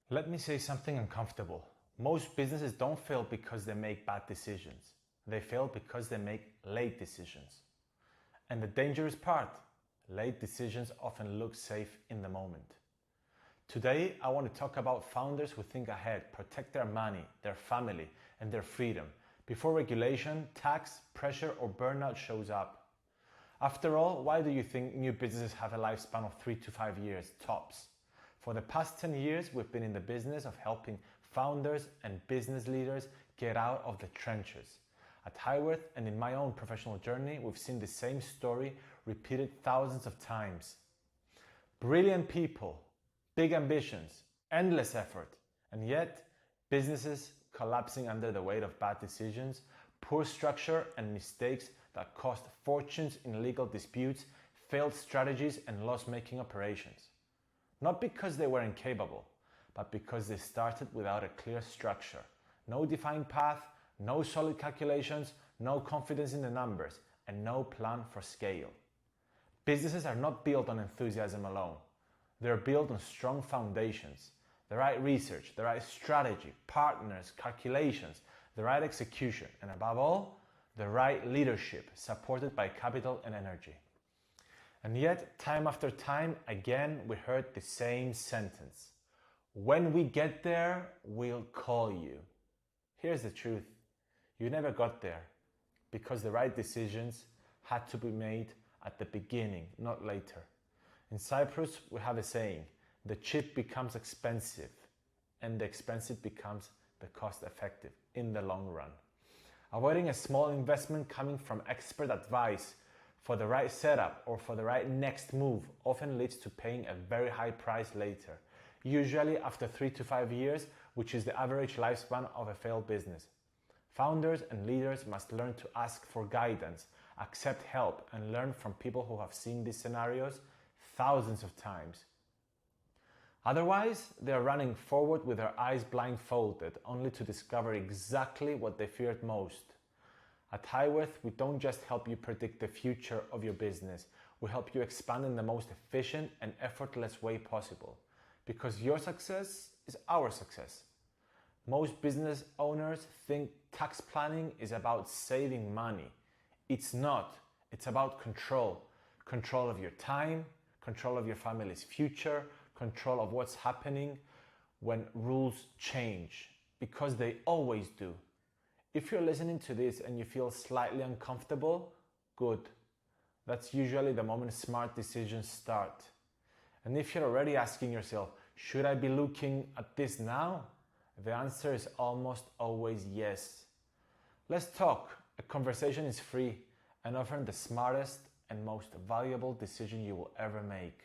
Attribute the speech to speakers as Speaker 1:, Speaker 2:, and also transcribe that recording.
Speaker 1: Let me say something uncomfortable. Most businesses don't fail because they make bad decisions. They fail because they make late decisions. And the dangerous part, late decisions often look safe in the moment. Today, I want to talk about founders who think ahead, protect their money, their family, and their freedom before regulation, tax, pressure, or burnout shows up. After all, why do you think new businesses have a lifespan of 3 to 5 years tops? For the past 10 years, we've been in the business of helping founders and business leaders get out of the trenches. At Highworth and in my own professional journey, we've seen the same story repeated thousands of times. Brilliant people, big ambitions, endless effort, and yet businesses collapsing under the weight of bad decisions, poor structure, and mistakes that cost fortunes in legal disputes, failed strategies, and loss-making operations. Not because they were incapable, but because they started without a clear structure. No defined path, no solid calculations, no confidence in the numbers, and no plan for scale. Businesses are not built on enthusiasm alone. They're built on strong foundations. The right research, the right strategy, partners, calculations, the right execution, and above all, the right leadership supported by capital and energy. And yet, time after time, again, we heard the same sentence. When we get there, we'll call you. Here's the truth. You never got there because the right decisions had to be made at the beginning, not later. In Cyprus, we have a saying, the cheap becomes expensive and the expensive becomes the cost effective in the long run. Avoiding a small investment coming from expert advice for the right setup or for the right next move often leads to paying a very high price later, usually after 3 to 5 years, which is the average lifespan of a failed business. Founders and leaders must learn to ask for guidance, accept help, and learn from people who have seen these scenarios thousands of times. Otherwise, they are running forward with their eyes blindfolded, only to discover exactly what they feared most. At Highworth, we don't just help you predict the future of your business, we help you expand in the most efficient and effortless way possible. Because your success is our success. Most business owners think tax planning is about saving money. It's not. It's about control. Control of your time, control of your family's future, control of what's happening when rules change, because they always do. If you're listening to this and you feel slightly uncomfortable, good. That's usually the moment smart decisions start. And if you're already asking yourself, should I be looking at this now? The answer is almost always yes. Let's talk. A conversation is free and often the smartest and most valuable decision you will ever make.